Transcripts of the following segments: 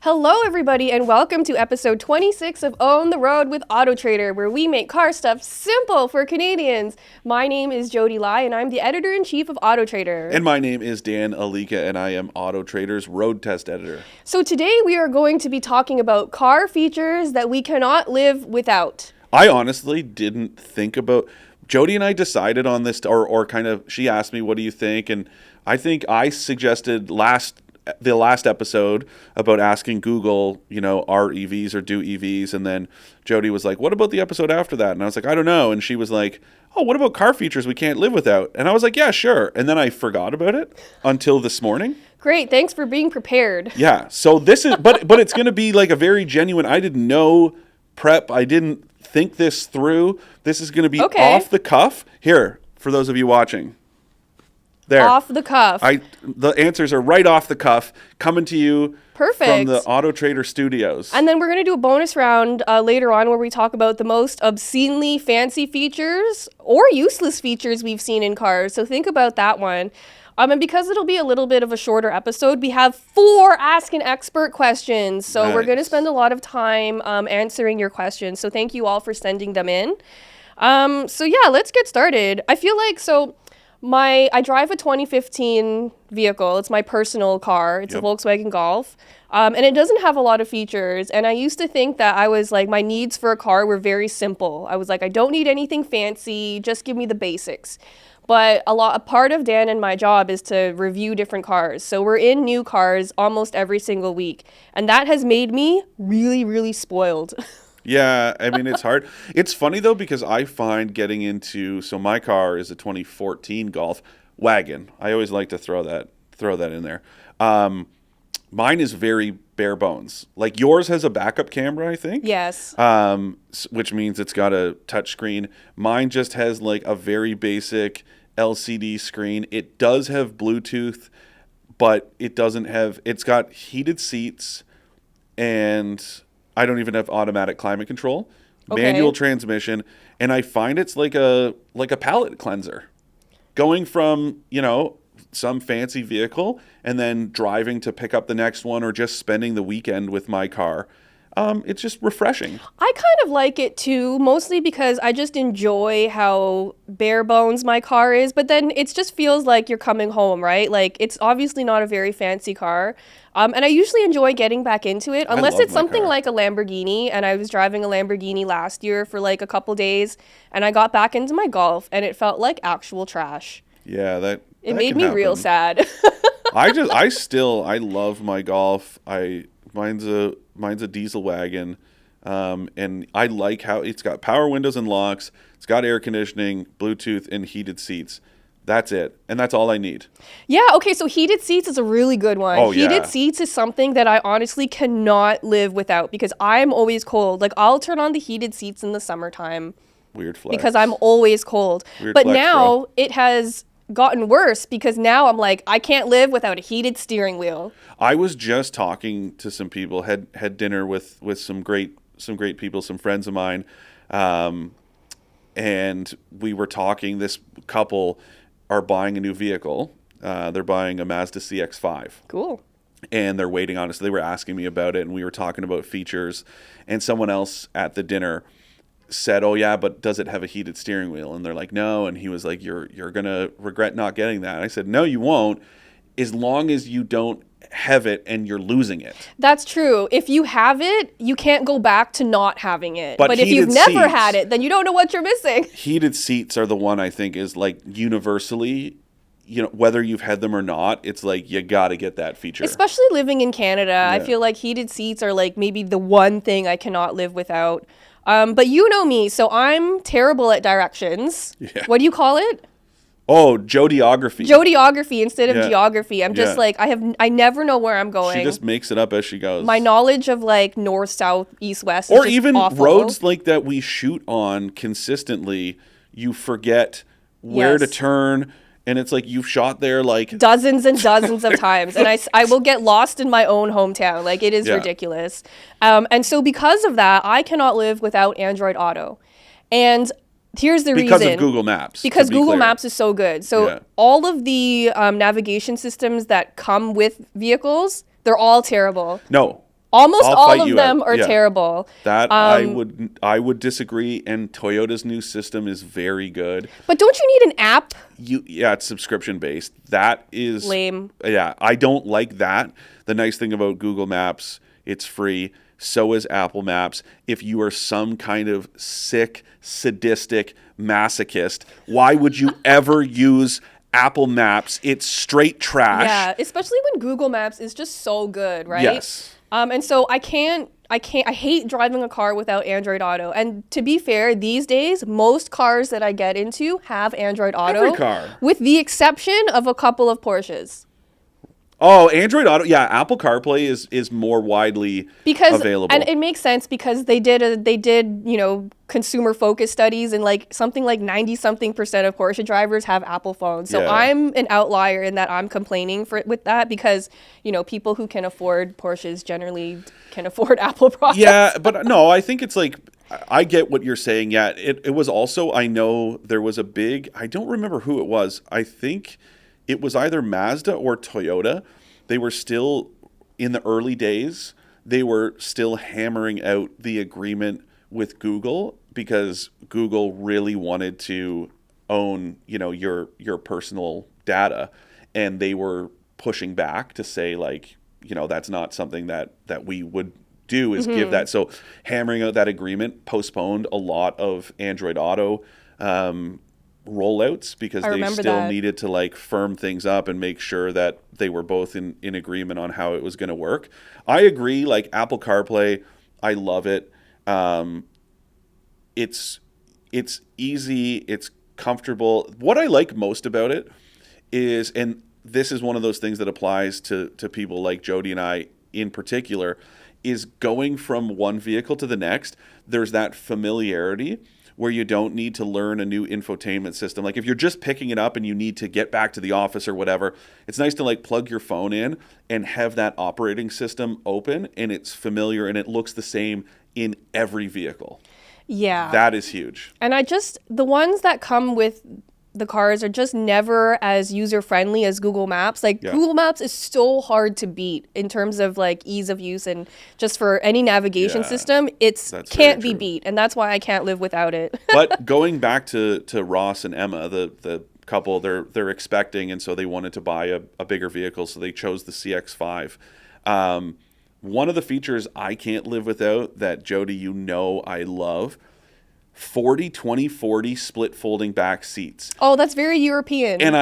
Hello, everybody, and welcome to episode 26 of Own the Road with AutoTrader, where we make car stuff simple for Canadians. My name is Jodi, and I'm the editor-in-chief of AutoTrader. And my name is Dan Alika, and I am AutoTrader's road test editor. So today we are going to be talking about car features that we cannot live without. I honestly didn't think about... Jodi and I decided on this, or kind of, she asked me, what do you think? And I think I suggested the last episode about asking Google, are EVs or do EVs? And then Jodi was like, what about the episode after that? And I was like, I don't know. And she was like, oh, what about car features we can't live without? And I was like, yeah, sure. And then I forgot about it until this morning. Great. Thanks for being prepared. Yeah. So this is, but it's going to be like a very genuine, I did no prep. I didn't think this through. This is going to be off the cuff. Here, for those of you watching. There. Off the cuff. The answers are right off the cuff, coming to you from the AutoTrader studios. And then we're going to do a bonus round later on where we talk about the most obscenely fancy features or useless features we've seen in cars. So think about that one. And because it'll be a little bit of a shorter episode, we have 4 Ask an Expert questions. So We're going to spend a lot of time answering your questions. So thank you all for sending them in. Let's get started. I feel like I drive a 2015 vehicle. It's my personal car. It's a Volkswagen Golf. And it doesn't have a lot of features. And I used to think that I was like, my needs for a car were very simple. I was like, I don't need anything fancy. Just give me the basics. But a part of Dan and my job is to review different cars. So we're in new cars almost every single week. And that has made me really, really spoiled. Yeah, I mean, it's hard. It's funny, though, because I find getting into... So my car is a 2014 Golf wagon. I always like to throw that in there. Mine is very bare bones. Like yours has a backup camera, I think. Yes. Which means it's got a touch screen. Mine just has like a very basic LCD screen. It does have Bluetooth, but it doesn't have... It's got heated seats, and I don't even have automatic climate control, manual transmission, and I find it's like a palate cleanser. Going from, some fancy vehicle and then driving to pick up the next one or just spending the weekend with my car. It's just refreshing. I kind of like it too, mostly because I just enjoy how bare bones my car is, but then it just feels like you're coming home, right? Like it's obviously not a very fancy car. And I usually enjoy getting back into it, unless it's something like a Lamborghini. And I was driving a Lamborghini last year for like a couple days, and I got back into my Golf, and it felt like actual trash. Yeah, it made me real sad. I love my Golf. Mine's a diesel wagon, and I like how it's got power windows and locks. It's got air conditioning, Bluetooth, and heated seats. That's it, and that's all I need. Yeah, okay, so heated seats is a really good one. Oh, heated seats is something that I honestly cannot live without because I'm always cold. Like, I'll turn on the heated seats in the summertime. Weird flex. Because I'm always cold. But now it has gotten worse because now I'm like, I can't live without a heated steering wheel. I was just talking to some people, had dinner with some great people, some friends of mine, and we were talking. This couple are buying a new vehicle. They're buying a Mazda CX-5. Cool. And they're waiting on us. They were asking me about it, and we were talking about features. And someone else at the dinner said, oh yeah, but does it have a heated steering wheel? And they're like, no. And he was like, you're gonna regret not getting that. And I said, no, you won't, as long as you don't have it and you're losing it. That's true. If you have it, you can't go back to not having it. But if you've never had it, then you don't know what you're missing. Heated seats are the one I think is like universally, whether you've had them or not, it's like you got to get that feature. Especially living in Canada, yeah. I feel like heated seats are like maybe the one thing I cannot live without. But you know me, so I'm terrible at directions. Yeah. What do you call it? Oh, Jodiography. Jodiography instead of geography. I'm just like, I never know where I'm going. She just makes it up as she goes. My knowledge of like north, south, east, west is just even awful. Roads like that we shoot on consistently, you forget where to turn. And it's like you've shot there like dozens and dozens of times. And I will get lost in my own hometown. Like it is ridiculous. And so because of that, I cannot live without Android Auto. And here's the reason. Because of Google Maps. Because Google Maps is so good. So all of the navigation systems that come with vehicles, they're all terrible. No. Almost I'll all fight of you them out. are Yeah. terrible. That I would disagree, and Toyota's new system is very good. But don't you need an app? Yeah, it's subscription based. That is Lame. Yeah, I don't like that. The nice thing about Google Maps, it's free. So is Apple Maps. If you are some kind of sick, sadistic masochist, why would you ever use Apple Maps? It's straight trash. Yeah, especially when Google Maps is just so good, right? Yes. And so I hate driving a car without Android Auto. And to be fair, these days, most cars that I get into have Android Auto. Every car. With the exception of a couple of Porsches. Oh, Android Auto. Yeah, Apple CarPlay is more widely available. And it makes sense because they did, you know, consumer focus studies, and like something like 90-something% of Porsche drivers have Apple phones. So Yeah. I'm an outlier in that I'm complaining with that because, you know, people who can afford Porsches generally can afford Apple products. Yeah, but no, I think it's like, I get what you're saying. Yeah, it was also, I know there was a big, I don't remember who it was. I think it was either Mazda or Toyota. They were still in the early days. They were still hammering out the agreement with Google because Google really wanted to own, you know, your personal data, and they were pushing back to say, like, you know, that's not something that we would do, is give that. So hammering out that agreement postponed a lot of Android Auto rollouts because they still needed to like firm things up and make sure that they were both in agreement on how it was going to work. I agree. Like Apple CarPlay, I love it. It's easy. It's comfortable. What I like most about it is, and this is one of those things that applies to people like Jodi and I in particular, is going from one vehicle to the next. There's that familiarity where you don't need to learn a new infotainment system. Like if you're just picking it up and you need to get back to the office or whatever, it's nice to like plug your phone in and have that operating system open and it's familiar and it looks the same in every vehicle. Yeah. That is huge. And the ones that come with the cars are just never as user-friendly as Google Maps. Like Google Maps is so hard to beat in terms of like ease of use, and just for any navigation system, that's can't be beat. And that's why I can't live without it. But going back to Ross and Emma, the couple, they're expecting, and so they wanted to buy a bigger vehicle, so they chose the CX-5. One of the features I can't live without that, Jodi, you know I love, 40-20-40 split folding back seats. Oh, that's very European. And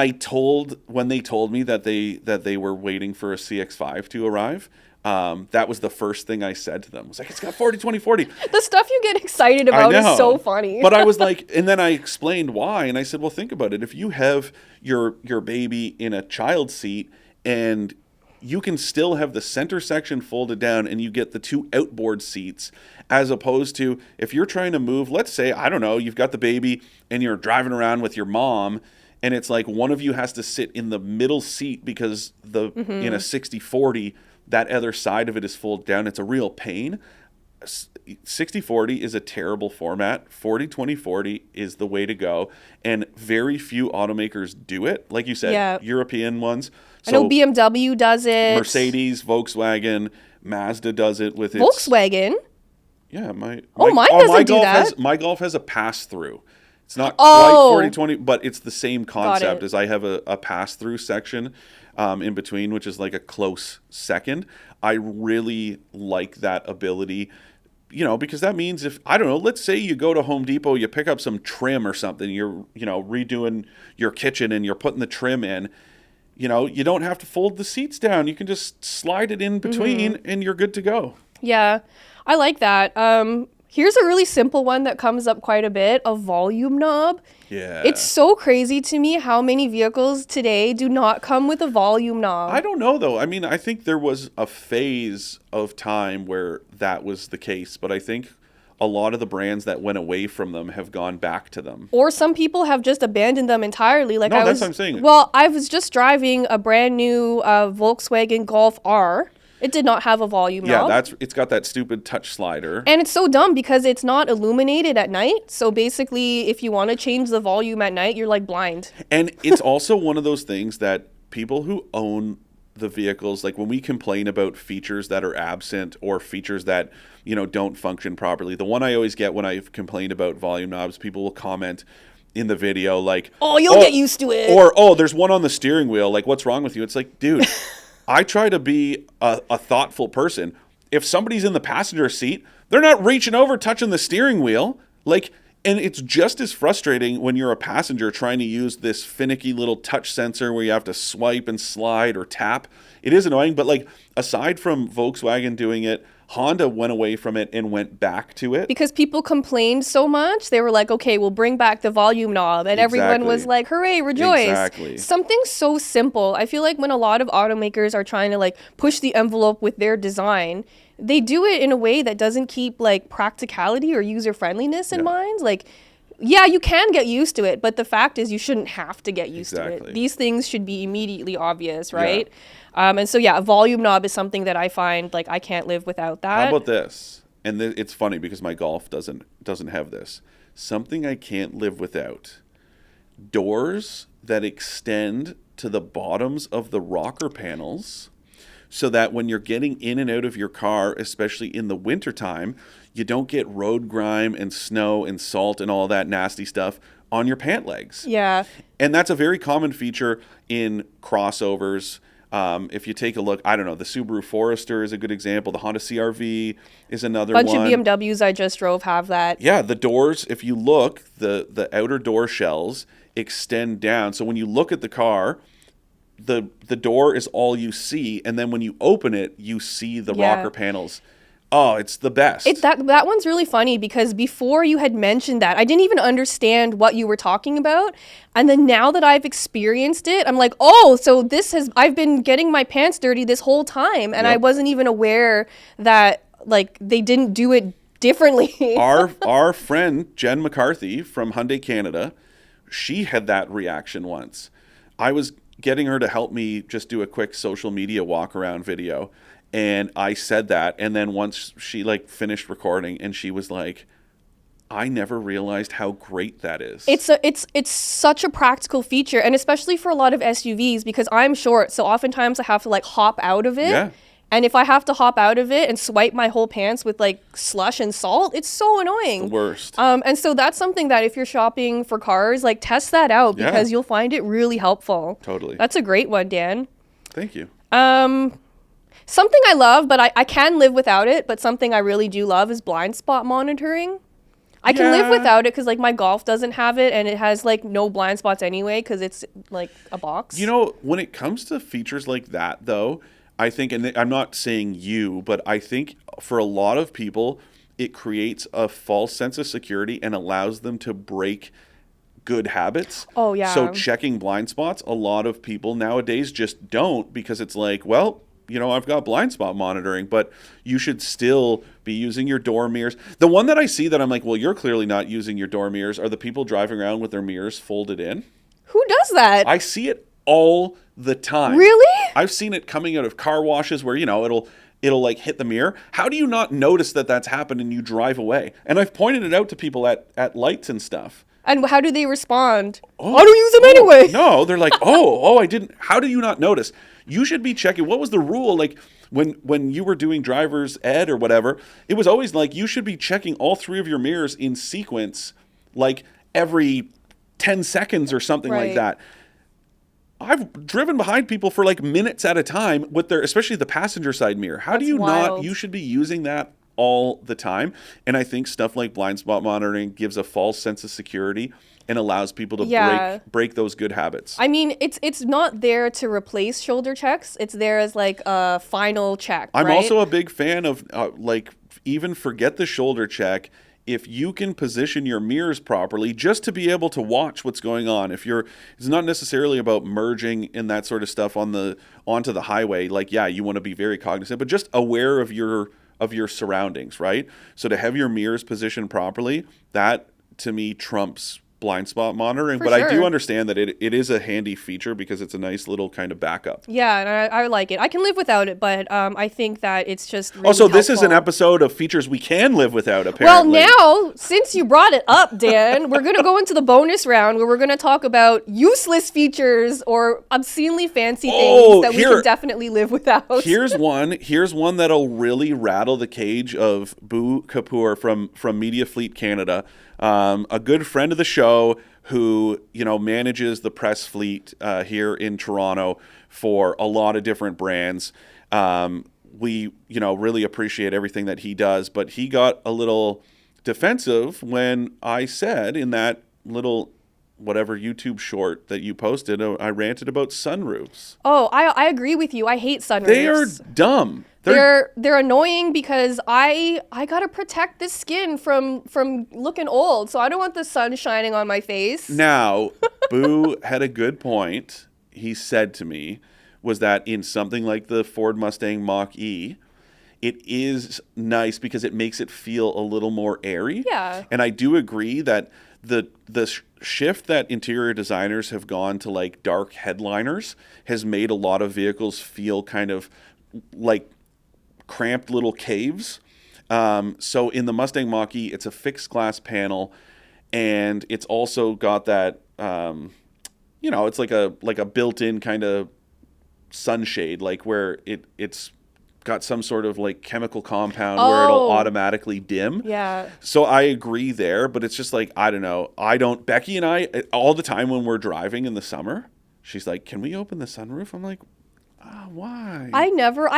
when they told me that they were waiting for a CX-5 to arrive, that was the first thing I said to them. I was like, it's got 40-20-40. The stuff you get excited about is so funny. But I was like, and then I explained why, and I said, well, think about it. If you have your baby in a child seat and you can still have the center section folded down and you get the two outboard seats, as opposed to if you're trying to move, let's say, I don't know, you've got the baby and you're driving around with your mom and it's like one of you has to sit in the middle seat because in a 60-40, that other side of it is folded down. It's a real pain. 60-40 is a terrible format. 40-20-40 is the way to go. And very few automakers do it. Like you said, European ones. So, I know BMW does it. Mercedes, Volkswagen, Mazda does it with its... Volkswagen? Yeah, mine doesn't do that. My Golf has a pass-through. It's not quite 40-20, but it's the same concept as I have a pass-through section in between, which is like a close second. I really like that ability, you know, because that means if, I don't know, let's say you go to Home Depot, you pick up some trim or something, you're, you know, redoing your kitchen and you're putting the trim in, you know, you don't have to fold the seats down. You can just slide it in between and you're good to go. Yeah, I like that. Here's a really simple one that comes up quite a bit, a volume knob. Yeah. It's so crazy to me how many vehicles today do not come with a volume knob. I don't know, though. I mean, I think there was a phase of time where that was the case, but I think a lot of the brands that went away from them have gone back to them. Or some people have just abandoned them entirely. Like that's what I'm saying. Well, I was just driving a brand new Volkswagen Golf R. It did not have a volume knob. Yeah, it's got that stupid touch slider. And it's so dumb because it's not illuminated at night. So basically, if you want to change the volume at night, you're like blind. And it's also one of those things that people who own the vehicles, like when we complain about features that are absent or features that, don't function properly, the one I always get when I've complained about volume knobs, people will comment in the video like, Oh, you'll get used to it. Or, oh, there's one on the steering wheel. Like, what's wrong with you? It's like, dude, I try to be a thoughtful person. If somebody's in the passenger seat, they're not reaching over, touching the steering wheel. Like, and it's just as frustrating when you're a passenger trying to use this finicky little touch sensor where you have to swipe and slide or tap. It is annoying, but like, aside from Volkswagen doing it, Honda went away from it and went back to it. Because people complained so much, they were like, okay, we'll bring back the volume knob. And everyone was like, hooray, rejoice. Exactly. Something so simple. I feel like when a lot of automakers are trying to like push the envelope with their design, they do it in a way that doesn't keep like practicality or user friendliness in mind. Like, yeah, you can get used to it, but the fact is you shouldn't have to get used to it. These things should be immediately obvious, right? And so, a volume knob is something that I find like I can't live without that. How about this? And it's funny because my Golf doesn't have this. Something I can't live without. Doors that extend to the bottoms of the rocker panels so that when you're getting in and out of your car, especially in the wintertime, you don't get road grime and snow and salt and all that nasty stuff on your pant legs. Yeah. And that's a very common feature in crossovers. If you take a look, I don't know, the Subaru Forester is a good example. The Honda CR-V is another one. Bunch of BMWs I just drove have that. Yeah, the doors, if you look, the outer door shells extend down. So when you look at the car, the door is all you see, and then when you open it, you see the rocker panels. Oh, it's the best. That one's really funny because before you had mentioned that, I didn't even understand what you were talking about. And then now that I've experienced it, I'm like, oh, so I've been getting my pants dirty this whole time. And I wasn't even aware that like they didn't do it differently. Our friend, Jen McCarthy from Hyundai Canada, she had that reaction once. I was getting her to help me just do a quick social media walk around video. And I said that, and then once she like finished recording, and she was like, "I never realized how great that is." It's such a practical feature, and especially for a lot of SUVs because I'm short, so oftentimes I have to like hop out of it. Yeah. And if I have to hop out of it and swipe my whole pants with like slush and salt, it's so annoying. It's the worst. And so that's something that if you're shopping for cars, like test that out because you'll find it really helpful. Totally. That's a great one, Dan. Thank you. Something I love, but I can live without it, but something I really do love is blind spot monitoring. I can live without it because like my Golf doesn't have it and it has like no blind spots anyway because it's like a box. You know, when it comes to features like that though, I think, and I'm not saying you, but I think for a lot of people, it creates a false sense of security and allows them to break good habits. Oh, yeah. So checking blind spots, a lot of people nowadays just don't because it's like, well, I've got blind spot monitoring, but you should still be using your door mirrors. The one that I see that I'm like, well, you're clearly not using your door mirrors are the people driving around with their mirrors folded in. Who does that? I see it all the time. Really? I've seen it coming out of car washes where, it'll like hit the mirror. How do you not notice that that's happened and you drive away? And I've pointed it out to people at lights and stuff. And how do they respond? I don't use them anyway. No, they're like, I didn't. How do you not notice? You should be checking. What was the rule? Like when you were doing driver's ed or whatever, it was always like you should be checking all three of your mirrors in sequence, like every 10 seconds or something like that. I've driven behind people for like minutes at a time with especially the passenger side mirror. How do you not? You should be using that all the time. And I think stuff like blind spot monitoring gives a false sense of security and allows people to break those good habits. I mean, it's not there to replace shoulder checks. It's there as like a final check. I'm also a big fan of even forget the shoulder check. If you can position your mirrors properly, just to be able to watch what's going on. It's not necessarily about merging and that sort of stuff onto the highway. Like, you want to be very cognizant, but just aware of your surroundings, right? So to have your mirrors positioned properly, that to me trumps blind spot monitoring, For but I do sure. understand that it is a handy feature because it's a nice little kind of backup. Yeah, and I like it. I can live without it, but I think that it's just really Also, this is an helpful. episode of features we can live without, Well, apparently. now, since you brought it up, Dan, we're going to go into the bonus round where we're going to talk about useless features or obscenely fancy things that we can definitely live without. Here's one that'll really rattle the cage of Boo Kapoor from Media Fleet Canada, a good friend of the show who manages the press fleet here in Toronto for a lot of different brands. We really appreciate everything that he does, but he got a little defensive when I said in that little whatever YouTube short that you posted, I ranted about sunroofs. Oh, I agree with you. I hate sunroofs. They are dumb. They're annoying because I gotta protect the skin from looking old, so I don't want the sun shining on my face. Now, Boo had a good point. He said to me was that in something like the Ford Mustang Mach-E, it is nice because it makes it feel a little more airy. Yeah. And I do agree that the shift that interior designers have gone to like dark headliners has made a lot of vehicles feel kind of like cramped little caves. So in the Mustang Mach-E, it's a fixed glass panel, and it's also got that it's like a built-in kind of sunshade, like where it's got some sort of like chemical compound where it'll automatically dim. Yeah. So I agree there, but it's just like, I don't know. Becky and I, all the time when we're driving in the summer, she's like, can we open the sunroof? I'm like, why? I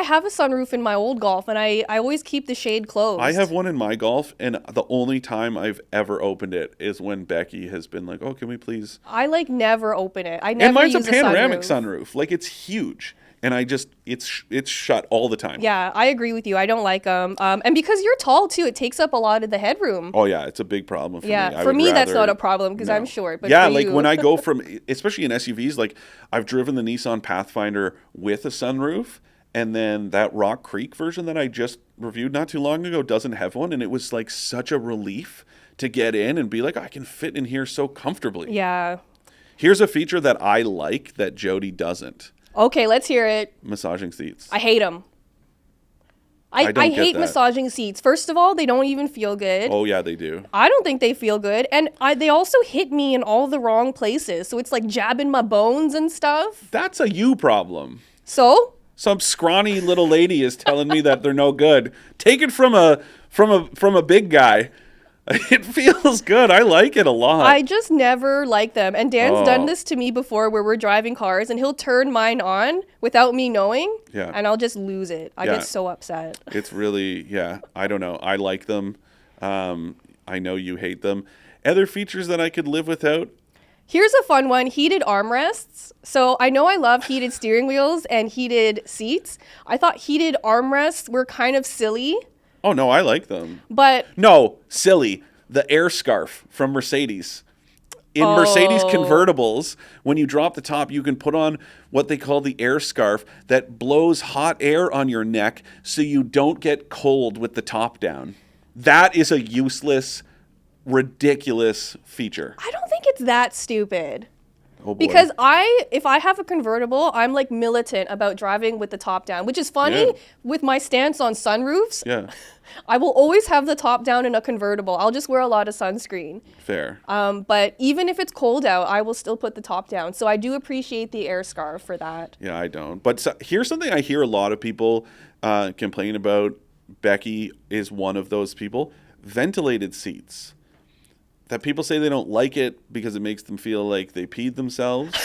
have a sunroof in my old Golf, and I always keep the shade closed. I have one in my Golf, and the only time I've ever opened it is when Becky has been like, oh, can we please? I never open it. I never And mine's use a panoramic sunroof. sunroof. Like, it's huge. And it's shut all the time. Yeah, I agree with you. I don't like them. And because you're tall too, it takes up a lot of the headroom. Oh yeah, it's a big problem for me. Yeah, for me that's not a problem because I'm short. But yeah, for like you. when I go from, especially in SUVs, like I've driven the Nissan Pathfinder with a sunroof, and then that Rock Creek version that I just reviewed not too long ago doesn't have one, and it was like such a relief to get in and be like, I can fit in here so comfortably. Yeah. Here's a feature that I like that Jodi doesn't. Okay, let's hear it. Massaging seats. I hate them. I hate massaging seats. First of all, they don't even feel good. Oh, yeah, they do. I don't think they feel good. And they also hit me in all the wrong places. So it's like jabbing my bones and stuff. That's a you problem. So? Some scrawny little lady is telling me that they're no good. Take it from a big guy. It feels good. I like it a lot. I just never like them. And Dan's done this to me before where we're driving cars and he'll turn mine on without me knowing. Yeah. And I'll just lose it. I get so upset. It's really, I don't know. I like them. I know you hate them. Other features that I could live without? Here's a fun one, heated armrests. So I know I love heated steering wheels and heated seats. I thought heated armrests were kind of silly. Oh, no, I like them. But no, silly. The air scarf from Mercedes. In Mercedes convertibles, when you drop the top, you can put on what they call the air scarf that blows hot air on your neck so you don't get cold with the top down. That is a useless, ridiculous feature. I don't think it's that stupid. Oh boy. Because if I have a convertible, I'm like militant about driving with the top down, which is funny with my stance on sunroofs. Yeah. I will always have the top down in a convertible. I'll just wear a lot of sunscreen. Fair. But even if it's cold out, I will still put the top down. So I do appreciate the air scarf for that. Yeah, I don't. But here's something I hear a lot of people complain about. Becky is one of those people. Ventilated seats. That people say they don't like it because it makes them feel like they peed themselves.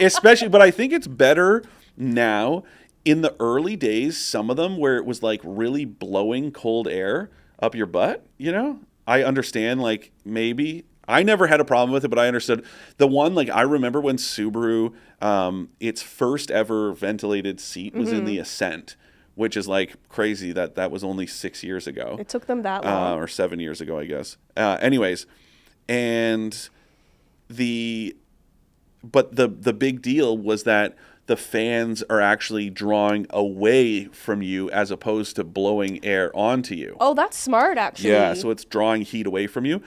Especially, but I think it's better now. In the early days, some of them where it was like really blowing cold air up your butt, I understand, like maybe. I never had a problem with it, but I understood. The one, like I remember when Subaru, its first ever ventilated seat was in the Ascent, which is like crazy that was only 6 years ago. It took them that long. Or 7 years ago, I guess. Anyways, and the big deal was that the fans are actually drawing away from you as opposed to blowing air onto you. Oh, that's smart, actually. Yeah, so it's drawing heat away from you.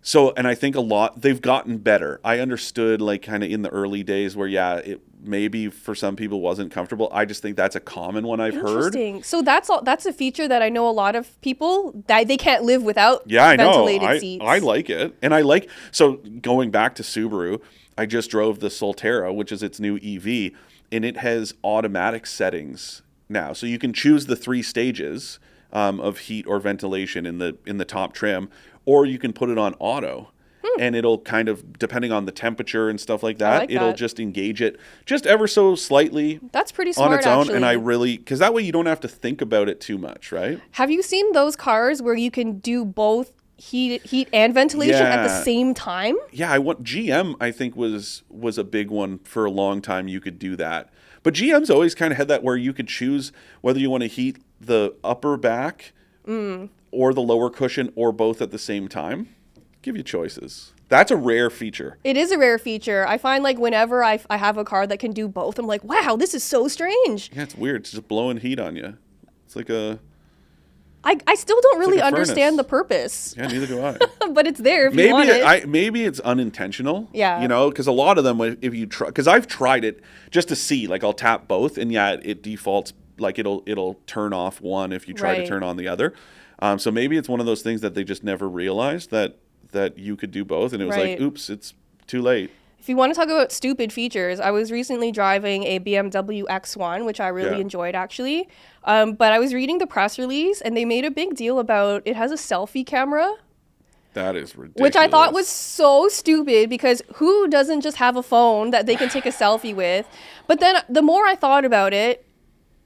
So, and I think they've gotten better. I understood like kind of in the early days where, yeah, it maybe for some people wasn't comfortable. I just think that's a common one I've heard. Interesting. So that's a feature that I know a lot of people that they can't live without Yeah, I know. ventilated seats. I like it. And I like, so going back to Subaru, I just drove the Solterra, which is its new EV, and it has automatic settings now. So you can choose the 3 stages of heat or ventilation in the top trim, or you can put it on auto. And it'll kind of, depending on the temperature and stuff like that, it'll just engage it just ever so slightly. That's pretty smart, on its own. actually. And I really, because that way you don't have to think about it too much, right? Have you seen those cars where you can do both heat and ventilation at the same time? Yeah, GM, I think was a big one for a long time. You could do that. But GM's always kind of had that where you could choose whether you want to heat the upper back or the lower cushion or both at the same time. Give you choices. That's a rare feature. It is a rare feature. I find like whenever I have a car that can do both, I'm like, wow, this is so strange. Yeah, it's weird. It's just blowing heat on you. It's like a... I still don't really like understand furnace. the purpose. Yeah, neither do I. But it's there if you want it. Maybe it's unintentional. Yeah. You know, because a lot of them, if you try... Because I've tried it just to see. Like, I'll tap both, and yeah, it defaults... Like, it'll turn off one if you try to turn on the other. So maybe it's one of those things that they just never realized that you could do both, and it was like, oops, it's too late. If you want to talk about stupid features, I was recently driving a BMW X1, which I really enjoyed, actually. But I was reading the press release, and they made a big deal about it has a selfie camera. That is ridiculous. Which I thought was so stupid, because who doesn't just have a phone that they can take a selfie with? But then the more I thought about it,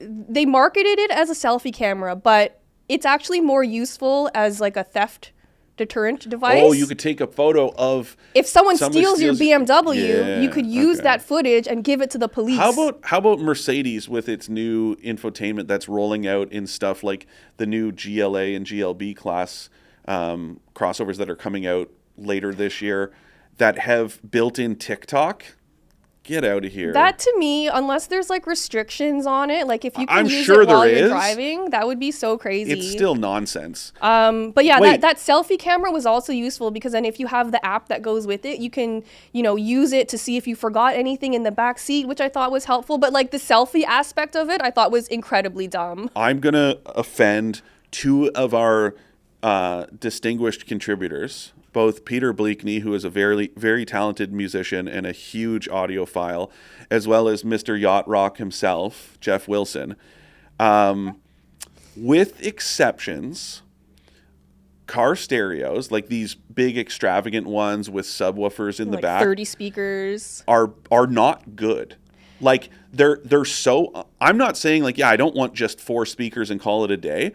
they marketed it as a selfie camera, but it's actually more useful as like a theft deterrent device. Oh, you could take a photo of... If someone steals your BMW, you could use that footage and give it to the police. How about Mercedes with its new infotainment that's rolling out in stuff like the new GLA and GLB class crossovers that are coming out later this year that have built-in TikTok? Get out of here. That, to me, unless there's like restrictions on it, like if you can use sure it while there you're is. Driving, that would be so crazy. It's still nonsense. But yeah, that selfie camera was also useful, because then if you have the app that goes with it, you can, use it to see if you forgot anything in the back seat, which I thought was helpful. But like the selfie aspect of it, I thought was incredibly dumb. I'm going to offend 2 of our distinguished contributors, both Peter Bleakney, who is a very, very talented musician and a huge audiophile, as well as Mr. Yacht Rock himself, Jeff Wilson. With exceptions, car stereos, like these big extravagant ones with subwoofers in the back, 30 speakers, are not good. Like they're so... I'm not saying like, I don't want just 4 speakers and call it a day.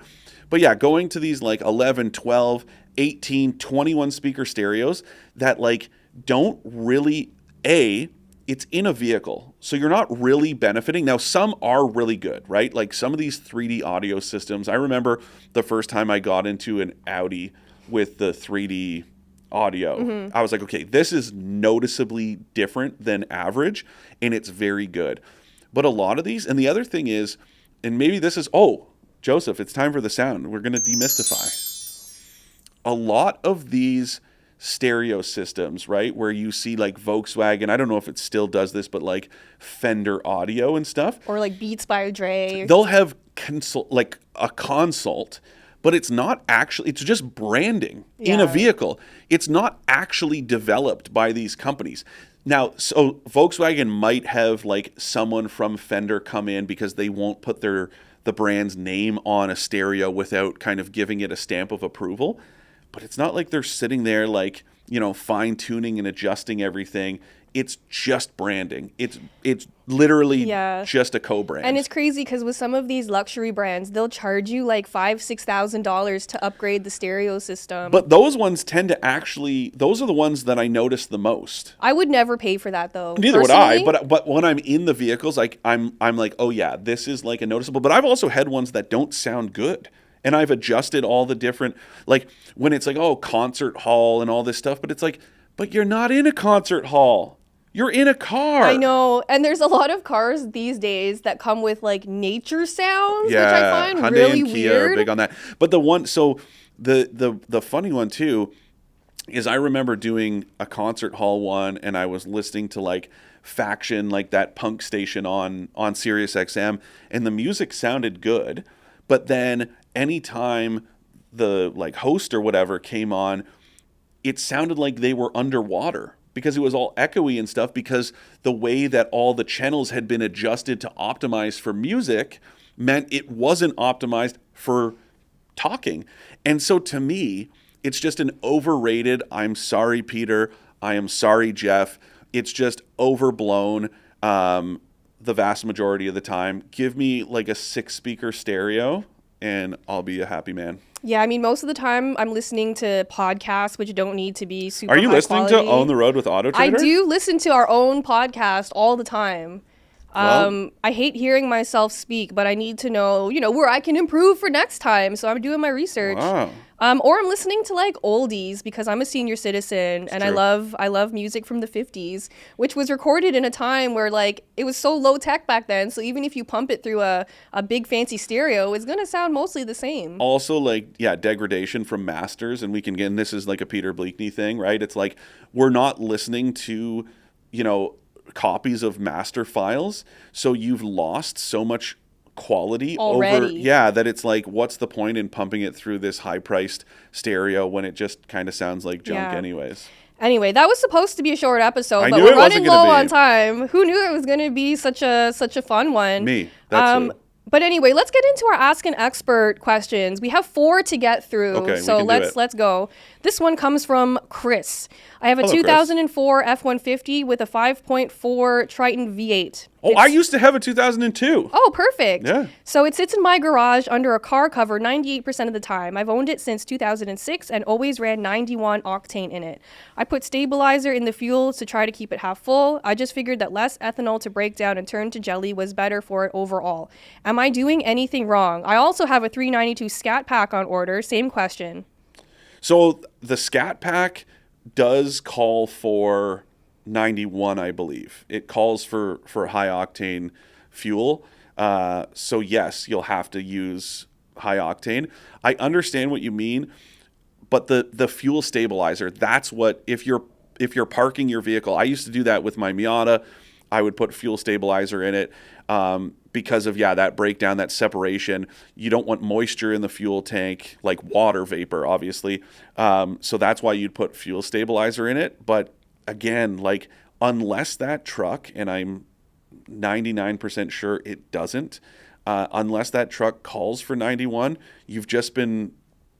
But yeah, going to these like 11, 12, 18, 21 speaker stereos that like don't really, it's in a vehicle, so you're not really benefiting. Now, some are really good, right? Like some of these 3D audio systems. I remember the first time I got into an Audi with the 3D audio. I was like, okay, this is noticeably different than average, and it's very good. But a lot of these, and the other thing is, and maybe this is, Joseph, it's time for the sound. We're going to demystify. A lot of these stereo systems, right, where you see like Volkswagen, I don't know if it still does this, but like Fender audio and stuff. Or like Beats by Dre. They'll have like a consult, but it's not actually, it's just branding in a vehicle. It's not actually developed by these companies. Now, so Volkswagen might have like someone from Fender come in because they won't put the brand's name on a stereo without kind of giving it a stamp of approval. But it's not like they're sitting there like, fine tuning and adjusting everything. It's just branding. It's literally just a co-brand. And it's crazy because with some of these luxury brands, they'll charge you like $5,000-$6,000 to upgrade the stereo system. But those ones tend to actually, those are the ones that I notice the most. I would never pay for that though. Neither would I. But when I'm in the vehicles, like I'm like, oh yeah, this is like a noticeable. But I've also had ones that don't sound good. And I've adjusted all the different, like when it's like, concert hall and all this stuff. But it's like, but you're not in a concert hall. You're in a car. I know. And there's a lot of cars these days that come with like nature sounds, which I find Hyundai really and Kia weird. are big on that. But the funny one too is I remember doing a concert hall one, and I was listening to like Faction, like that punk station on Sirius XM, and the music sounded good. But then anytime the like host or whatever came on, it sounded like they were underwater because it was all echoey and stuff, because the way that all the channels had been adjusted to optimize for music meant it wasn't optimized for talking. And so to me, it's just an overrated, I'm sorry, Peter, I am sorry, Jeff. It's just overblown the vast majority of the time. Give me like a 6-speaker stereo and I'll be a happy man. Yeah, I mean, most of the time I'm listening to podcasts which don't need to be super Are you high listening quality. to On the Road with AutoTrader? I do listen to our own podcast all the time. Well, I hate hearing myself speak, but I need to know, where I can improve for next time. So I'm doing my research. wow. Or I'm listening to like oldies because I'm a senior citizen and true. I love music from the 50s, which was recorded in a time where like it was so low tech back then. So even if you pump it through a big fancy stereo, it's going to sound mostly the same. Also, like, yeah, degradation from masters. And we can get, and this is like a Peter Bleakney thing, right? It's like we're not listening to, copies of master files. So you've lost so much quality Already. over, yeah, that it's like, what's the point in pumping it through this high-priced stereo when it just kind of sounds like junk Yeah. anyways? Anyway, that was supposed to be a short episode, I but knew we're it wasn't running gonna low be. on time. Who knew it was going to be such a fun one? Me, that's who. But anyway, let's get into our Ask an Expert questions. We have 4 to get through, Okay, so we can do it. let's go. This one comes from Chris. I have a Hello, Chris. 2004 F-150 with a 5.4 Triton V8. Oh, I used to have a 2002. Oh, perfect. Yeah. So it sits in my garage under a car cover 98% of the time. I've owned it since 2006 and always ran 91 octane in it. I put stabilizer in the fuel to try to keep it half full. I just figured that less ethanol to break down and turn to jelly was better for it overall. Am I doing anything wrong? I also have a 392 Scat Pack on order. Same question. So the Scat Pack does call for 91, I believe. It calls for high octane fuel. So yes, you'll have to use high octane. I understand what you mean, but the fuel stabilizer, that's what, if you're parking your vehicle, I used to do that with my Miata. I would put fuel stabilizer in it because of, that breakdown, that separation. You don't want moisture in the fuel tank, like water vapor, obviously. So that's why you'd put fuel stabilizer in it. But again, like, unless that truck, and I'm 99% sure it doesn't, unless that truck calls for 91, you've just been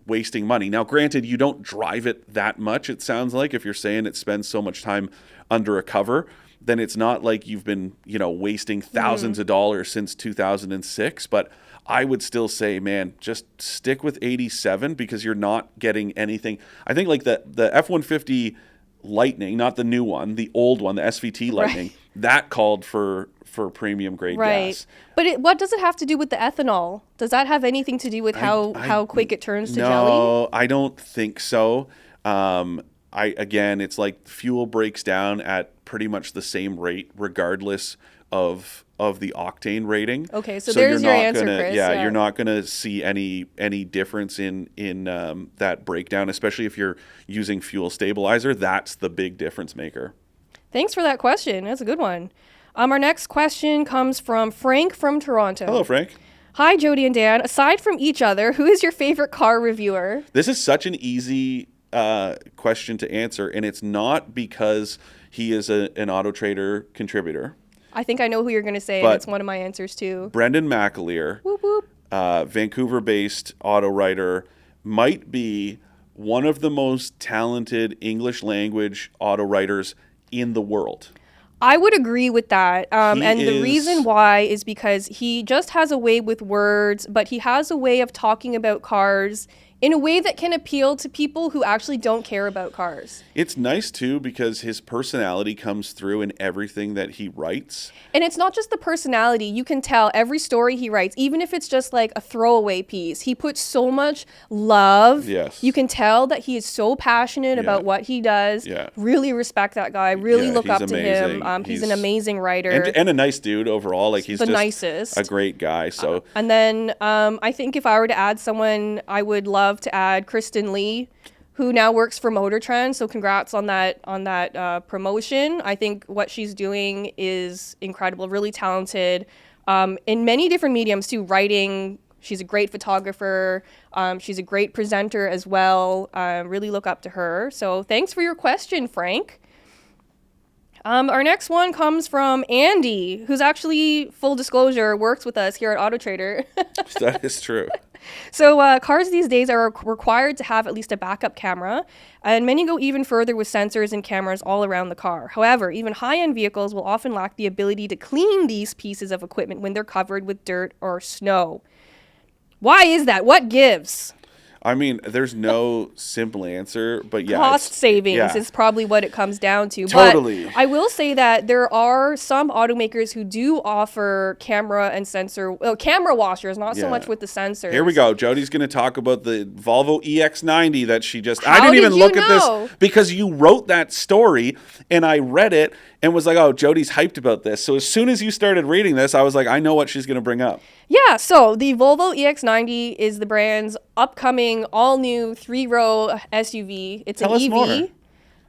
wasting money. Now, granted, you don't drive it that much, it sounds like. If you're saying it spends so much time under a cover, then it's not like you've been, wasting thousands of dollars since 2006. But I would still say, man, just stick with 87 because you're not getting anything. I think like the F-150 Lightning, not the new one, the old one, the SVT Lightning, that called for premium grade gas. But what does it have to do with the ethanol? Does that have anything to do with how quick it turns to jelly? No, I don't think so. Again, it's like fuel breaks down at pretty much the same rate regardless of the octane rating. Okay, so there's your answer, Chris. Yeah, you're not gonna see any difference in that breakdown, especially if you're using fuel stabilizer. That's the big difference maker. Thanks for that question. That's a good one. Our next question comes from Frank from Toronto. Hello, Frank. Hi, Jodi and Dan. Aside from each other, who is your favorite car reviewer? This is such an easy question to answer, and it's not because he is an AutoTrader contributor. I think I know who you're going to say, and it's one of my answers too. Brendan McAleer, Whoop, whoop. Vancouver-based auto writer, might be one of the most talented English language auto writers in the world. I would agree with that. And the is- reason why is because he just has a way with words, but he has a way of talking about cars in a way that can appeal to people who actually don't care about cars. It's nice, too, because his personality comes through in everything that he writes. And it's not just the personality. You can tell every story he writes, even if it's just like a throwaway piece, he puts so much love. Yes. You can tell that he is so passionate about what he does. Yeah. Really respect that guy. Really look he's up to him. amazing. He's an amazing writer. And a nice dude overall. Like, he's the just nicest. a great guy. So And then I think if I were to add someone, I would love to add Kristen Lee. who now works for Motor Trend. So congrats on that promotion. I think what she's doing is incredible, really talented in many different mediums too, writing. She's a great photographer. She's a great presenter as well. Really look up to her. So thanks for your question, Frank. Our next one comes from Andy, who's actually, full disclosure, works with us here at AutoTrader. That is true. So cars these days are required to have at least a backup camera, and many go even further with sensors and cameras all around the car. However, even high-end vehicles will often lack the ability to clean these pieces of equipment when they're covered with dirt or snow. Why is that? What gives? I mean, there's no simple answer, but yeah. Cost savings is probably what it comes down to. Totally. But I will say that there are some automakers who do offer camera washers, not so much with the sensors. Here we go. Jodi's going to talk about the Volvo EX90 that she just... How I didn't even did look you at know? this because you wrote that story and I read it and was like, oh, Jodi's hyped about this. So as soon as you started reading this, I was like, I know what she's going to bring up. Yeah, so the Volvo EX90 is the brand's upcoming all-new 3-row SUV. It's Tell an us EV. more.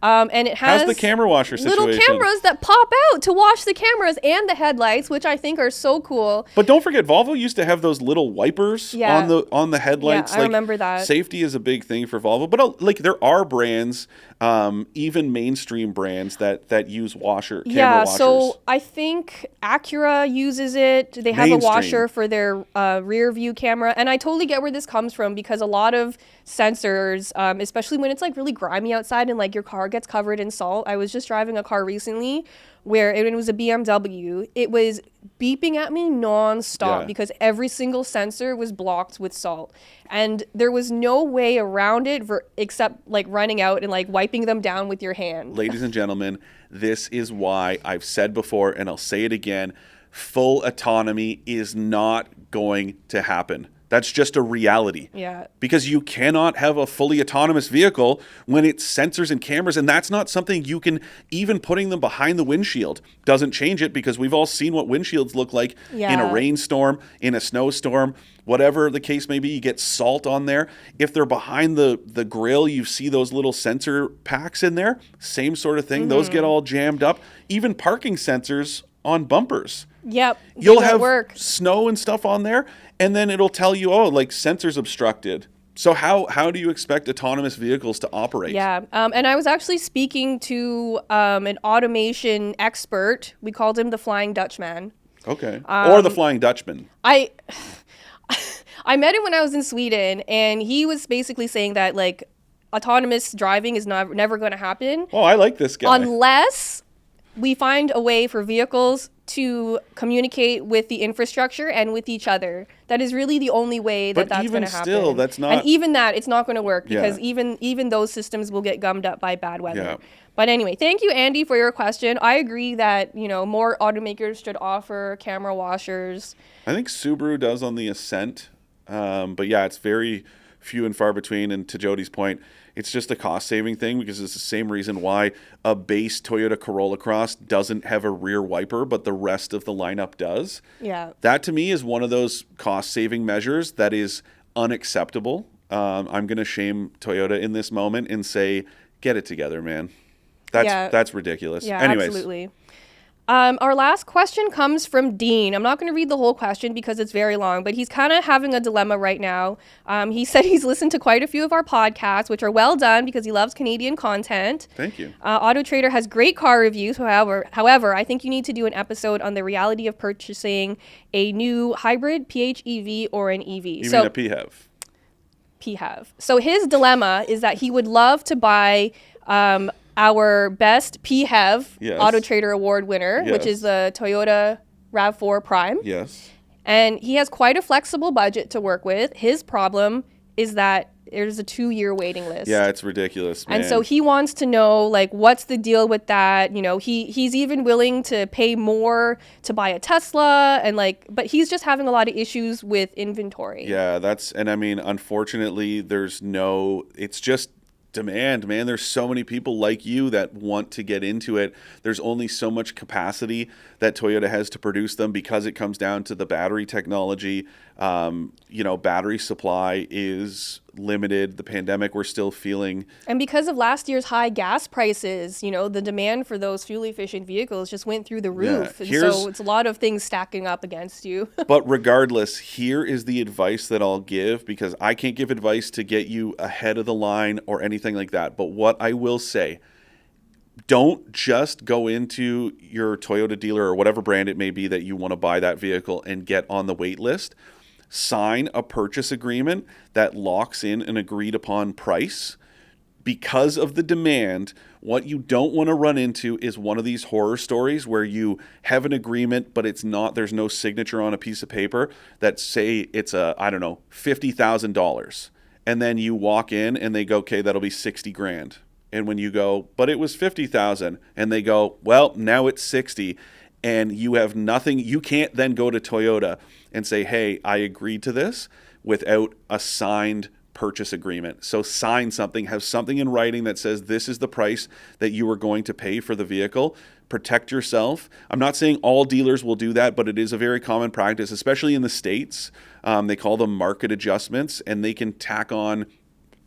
And it has How's the camera washer situation? little cameras that pop out to wash the cameras and the headlights, which I think are so cool. But don't forget, Volvo used to have those little wipers on the headlights. Yeah, I remember that. Safety is a big thing for Volvo, but like there are brands, even mainstream brands that use camera washers. So I think Acura uses it. They have a washer for their rear view camera, and I totally get where this comes from because a lot of sensors, especially when it's like really grimy outside and like your car gets covered in salt. I was just driving a car recently where it was a BMW. It was beeping at me nonstop because every single sensor was blocked with salt. And there was no way around it except like running out and like wiping them down with your hand. Ladies and gentlemen, this is why I've said before, and I'll say it again, full autonomy is not going to happen. That's just a reality. Yeah. Because you cannot have a fully autonomous vehicle when it's sensors and cameras, and that's not something you can, even putting them behind the windshield doesn't change it, because we've all seen what windshields look like in a rainstorm, in a snowstorm, whatever the case may be. You get salt on there. If they're behind the grill, you see those little sensor packs in there. Same sort of thing. Mm-hmm. Those get all jammed up. Even parking sensors on bumpers. Yep. You'll have snow and stuff on there, and then it'll tell you, oh, like sensors obstructed. So how do you expect autonomous vehicles to operate? Yeah. And I was actually speaking to an automation expert. We called him the Flying Dutchman. Okay. Or the Flying Dutchman. I met him when I was in Sweden, and he was basically saying that like autonomous driving is never going to happen. Oh, I like this guy. Unless we find a way for vehicles to communicate with the infrastructure and with each other. That is really the only way that's going to happen. But even still, that's not... And even that, it's not going to work because even those systems will get gummed up by bad weather. Yeah. But anyway, thank you, Andy, for your question. I agree that, more automakers should offer camera washers. I think Subaru does on the Ascent. But yeah, it's very few and far between. And to Jodi's point, it's just a cost-saving thing, because it's the same reason why a base Toyota Corolla Cross doesn't have a rear wiper, but the rest of the lineup does. Yeah. That, to me, is one of those cost-saving measures that is unacceptable. I'm going to shame Toyota in this moment and say, get it together, man. That's ridiculous. Yeah, Anyways. Absolutely. Our last question comes from Dean. I'm not going to read the whole question because it's very long, but he's kind of having a dilemma right now. He said he's listened to quite a few of our podcasts, which are well done because he loves Canadian content. Thank you. AutoTrader has great car reviews. However, I think you need to do an episode on the reality of purchasing a new hybrid, PHEV, or an EV. You mean a PHEV? PHEV. So his dilemma is that he would love to buy our best PHEV AutoTrader award winner, which is the Toyota RAV4 Prime. Yes. And he has quite a flexible budget to work with. His problem is that there's a 2-year waiting list. Yeah, it's ridiculous, man. And so he wants to know, like, what's the deal with that? He's even willing to pay more to buy a Tesla, but he's just having a lot of issues with inventory. Yeah, unfortunately, it's just demand, man. There's so many people like you that want to get into it. There's only so much capacity that Toyota has to produce them because it comes down to the battery technology. Battery supply is limited. The pandemic, we're still feeling. And because of last year's high gas prices, you know, the demand for those fuel efficient vehicles just went through the roof. And so it's a lot of things stacking up against you. But regardless, here is the advice that I'll give, because I can't give advice to get you ahead of the line or anything like that. But what I will say, don't just go into your Toyota dealer or whatever brand it may be that you want to buy that vehicle and get on the wait list. Sign a purchase agreement that locks in an agreed upon price. Because of the demand, what you don't want to run into is one of these horror stories where you have an agreement, but there's no signature on a piece of paper that say it's $50,000. And then you walk in and they go, okay, that'll be 60 grand. And when you go, but it was 50,000, and they go, well, now it's 60, and you have nothing, you can't then go to Toyota and say, hey, I agreed to this without a signed purchase agreement. So sign something, have something in writing that says this is the price that you are going to pay for the vehicle. Protect yourself. I'm not saying all dealers will do that, but it is a very common practice, especially in the States. They call them market adjustments, and they can tack on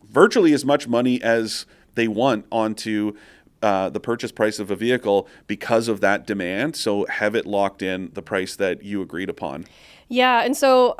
virtually as much money as they want onto the purchase price of a vehicle because of that demand. So have it locked in, the price that you agreed upon. Yeah, and so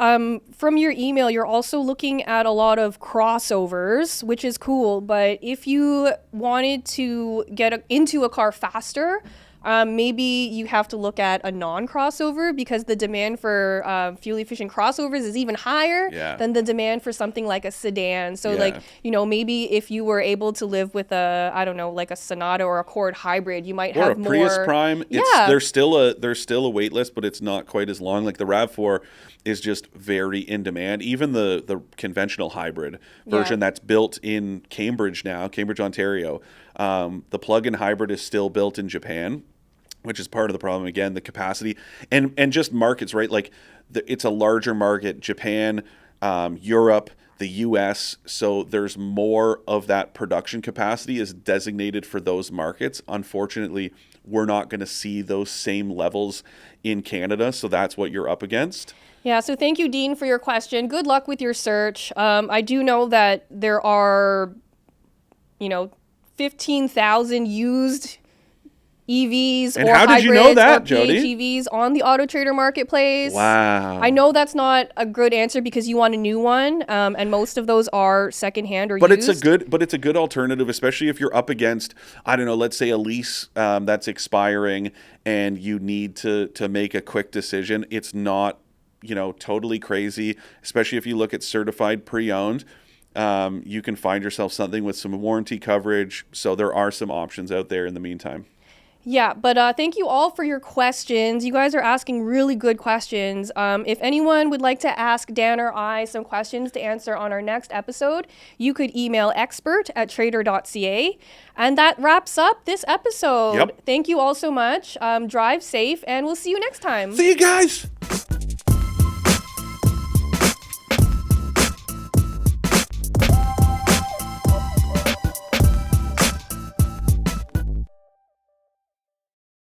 from your email, you're also looking at a lot of crossovers, which is cool. But if you wanted to get into a car faster, maybe you have to look at a non-crossover, because the demand for fuel-efficient crossovers is even higher than the demand for something like a sedan. So, maybe if you were able to live with like a Sonata or Accord hybrid, you might have more. Or a Prius Prime. There's still a wait list, but it's not quite as long. Like the RAV4 is just very in demand. Even the conventional hybrid version that's built in Cambridge, Ontario. The plug-in hybrid is still built in Japan, which is part of the problem. Again, the capacity and just markets, right? Like it's a larger market, Japan, Europe, the US. So there's more of that production capacity is designated for those markets. Unfortunately, we're not going to see those same levels in Canada. So that's what you're up against. Yeah, so thank you, Dean, for your question. Good luck with your search. I do know that there are, 15,000 used EVs and or how hybrids did you know that, or Jodi? PHEVs on the AutoTrader marketplace. Wow. I know that's not a good answer because you want a new one, and most of those are secondhand or but used. It's a good alternative, especially if you're up against, let's say a lease that's expiring and you need to make a quick decision. It's not, totally crazy, especially if you look at certified pre-owned. You can find yourself something with some warranty coverage. So there are some options out there in the meantime. Yeah, but thank you all for your questions. You guys are asking really good questions. If anyone would like to ask Dan or I some questions to answer on our next episode, you could email expert@trader.ca. And that wraps up this episode. Yep. Thank you all so much. Drive safe, and we'll see you next time. See you guys.